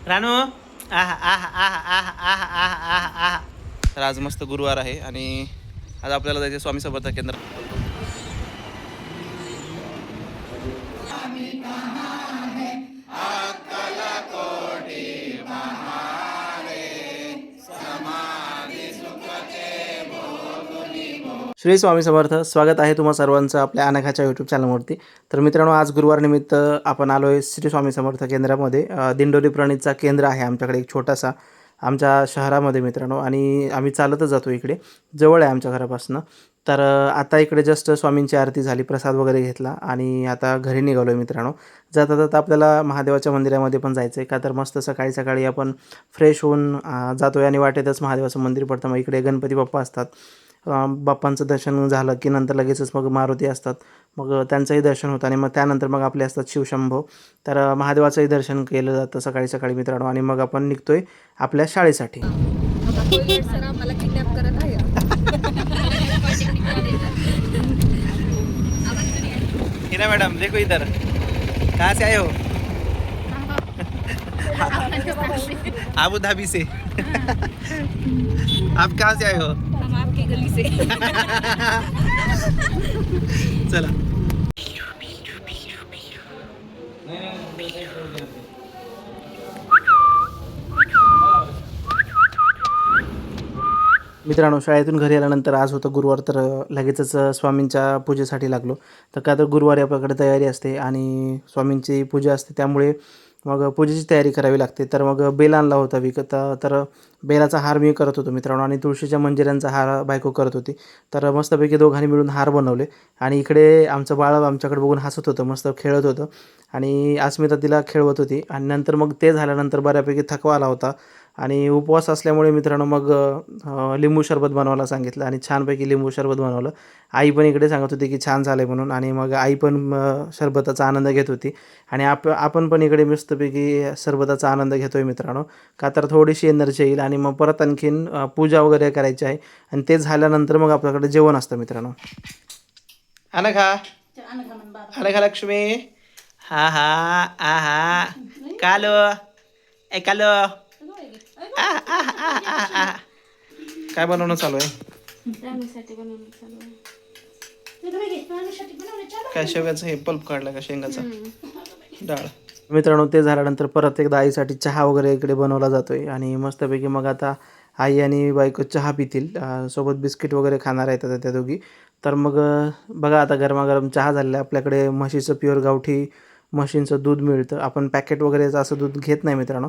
रानू आहा आहा आहा आहा आहा आहा आहा आहा. तर आज मस्त गुरुवार आहे आणि आज आपल्याला जायचे स्वामी समर्थ केंद्र. श्री स्वामी समर्थ. स्वागत आहे तुम्हा सर्वांचं आपल्या अनघाच्या यूट्यूब चॅनलवरती. तर मित्रांनो, आज गुरुवार निमित्त आपण आलो आहे श्री स्वामी समर्थ केंद्रामध्ये. दिंडोरी प्रणीतचा केंद्र आहे आमच्याकडे एक छोटासा आमच्या शहरामध्ये मित्रांनो, आणि आम्ही चालतच जातो. इकडे जवळ आहे आमच्या घरापासून. तर आता इकडे जस्ट स्वामींची आरती झाली, प्रसाद वगैरे घेतला आणि आता घरी निघालो आहे मित्रांनो. जाता जाता आपल्याला महादेवाच्या मंदिरामध्ये पण जायचं आहे का, तर मस्त सकाळी सकाळी आपण फ्रेश होऊन जातो आहे आणि वाटेतच महादेवाचं मंदिर पडतं. मग इकडे गणपती बाप्पा असतात. बाप्पांचं दर्शन झालं की नंतर लगेचच मग मारुती असतात, मग त्यांचंही दर्शन होतं आणि मग त्यानंतर मग आपले असतात शिवशंभो. तर महादेवाचंही दर्शन केलं जातं सकाळी सकाळी मित्रांनो, आणि मग आपण निघतोय आपल्या शाळेसाठी. हिना मैडम देखो इधर, कहाँ से आए हो? अबू धाबी से. आप कहाँ से आए हो? हम आपकी गली से. चला. मित्रांनो, शाळेतून घरी आल्यानंतर आज होतं गुरुवार, तर लगेचच स्वामींच्या पूजेसाठी लागलो. तर का तर गुरुवारी आपल्याकडे तयारी असते आणि स्वामींची पूजा असते, त्यामुळे मग पूजेची तयारी करावी लागते. तर मग बेल आणला होता विकत. तर बेलाचा हार मी करत होतो मित्रांनो, आणि तुळशीच्या मंजिऱ्यांचा हार बायको करत होती. तर मस्तपैकी दोघांनी मिळून हार बनवले आणि इकडे आमचं बाळ आमच्याकडे बघून हसत होतं, मस्त खेळत होतं आणि अस्मिता तिला खेळवत होती. आणि नंतर मग ते झाल्यानंतर बऱ्यापैकी थकवा आला होता आणि उपवास असल्यामुळे मित्रांनो मग लिंबू सरबत बनवायला सांगितलं आणि छानपैकी लिंबू सरबत बनवलं. आई पण इकडे सांगत होती की छान झालं आहे म्हणून, आणि मग आई पण सरबताचा आनंद घेत होती आणि आपण पण इकडे मस्तपैकी सरबताचा आनंद घेतो आहे मित्रांनो. का तर थोडीशी एनर्जी येईल आणि मग परत आणखीन पूजा वगैरे करायची आहे आणि ते झाल्यानंतर मग आपल्याकडे जेवण असतं मित्रांनो. अनघा, अनघा लक्ष्मी, हा हा आ हा, कालो ए कालो. काय बनवणं चालू आहे? काय शेवग्याचं हे पल्प काढला का, शेंगाचा डाळ? मित्रांनो, ते झाल्यानंतर परत एकदा आईसाठी चहा वगैरे इकडे बनवला जातोय आणि मस्तपैकी मग आता आई आणि बायको चहा पितील, सोबत बिस्किट वगैरे खाणार आहेत आता त्या दोघी. तर मग बघा, आता गरमागरम चहा झालेला आहे. आपल्याकडे म्हशीचं प्युअर गावठी म्हशींचं दूध मिळतं. आपण पॅकेट वगैरेचं असं दूध घेत नाही मित्रांनो.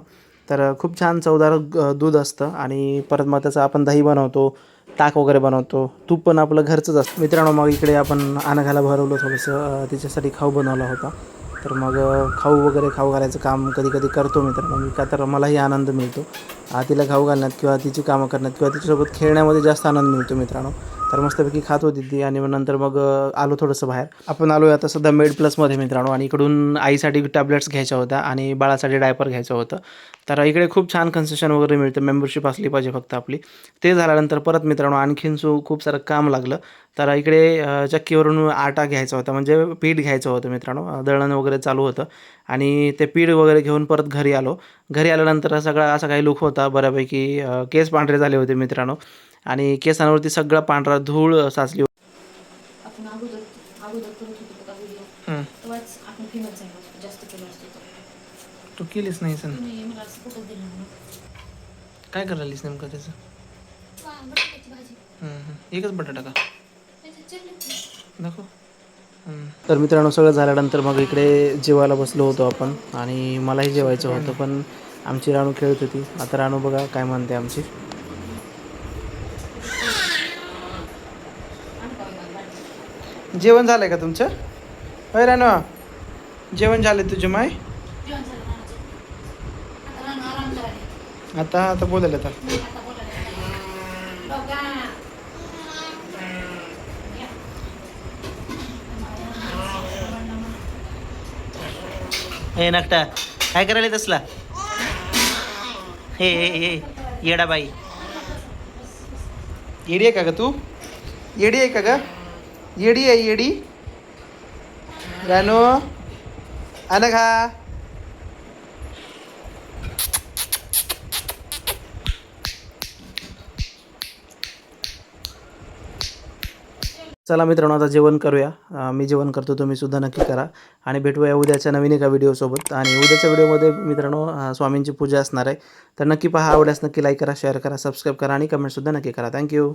तर खूप छान चवदार दूध असतं आणि परत मग त्याचं आपण दही बनवतो, ताक वगैरे बनवतो. तूप पण आपलं घरचंच असतं मित्रांनो. मग इकडे आपण अनघाला भरवलं थोडंसं, तिच्यासाठी खाऊ बनवला होता. तर मग खाऊ वगैरे खाऊ घालायचं काम कधी कधी करतो मित्रांनो मी, का तर मलाही आनंद मिळतो तिला खाऊ घालण्यात किंवा तिची कामं करण्यात किंवा तिच्यासोबत खेळण्यामध्ये जास्त आनंद मिळतो मित्रांनो. तर मस्तपैकी खात होती ती आणि मग नंतर मग आलो थोडंसं बाहेर. आपण आलो आहे आता सध्या मेड प्लसमध्ये मित्रांनो, आणि इकडून आईसाठी टॅब्लेट्स घ्यायच्या होत्या आणि बाळासाठी डायपर घ्यायचं होतं. तर इकडे खूप छान कन्सेशन वगैरे मिळतं, मेंबरशिप असली पाहिजे फक्त आपली. ते झाल्यानंतर परत मित्रांनो आणखीन खूप सारं काम लागलं. तर इकडे चक्कीवरून आटा घ्यायचा होता, म्हणजे पीठ घ्यायचं होतं मित्रांनो. दळण वगैरे चालू होतं आणि ते पीठ वगैरे घेऊन परत घरी आलो. घरी आल्यानंतर सगळा असा काही लुक होता बऱ्यापैकी, केस पांढरे झाले होते मित्रांनो आणि केसांवरती सगळा पांढरा धूळ साचली होती. आपण अगोदर करत होतो का व्हिडिओ, तेव्हाच आपण फेमस झालो, जास्त केलं असतो. तू केलीच नाही सण. मला असं फोटो दिला म्हणून. काय करायलीस नेमकं त्याचं? बटाट्याची भाजी. एकच बटाटा का त्याच्यात चिरले. दाखव. तर मित्रांनो, सगळं झाल्यानंतर मग इकडे जेवायला बसलो होतो आपण आणि मलाही जेवायचं होतं, पण आमची राणू खेळत होती. आता राणू बघा काय म्हणते आमची. जेवण झालंय का तुमचं? होय राणू, जेवण झालं तुझे माय? आता बोलायला आता. हे नकटा काय करायला तसला? हे हे हे येडा बाई, येडी आहे का ग तू? येडी आहे का ग? येडी आहे येडी. रानू, अनघा, चला मित्रांनो, आता जेवण करूया. मी जेवण करतो, तुम्ही सुद्धा नक्की करा आणि भेटूया उद्याच्या नवीन एका व्हिडिओसोबत. आणि उद्याच्या व्हिडिओमध्ये मित्रांनो स्वामींची पूजा असणार आहे, तर नक्की पहा. आवडल्यास नक्की लाईक करा, शेअर करा, सबस्क्राईब करा आणि कमेंटसुद्धा नक्की करा. थँक्यू.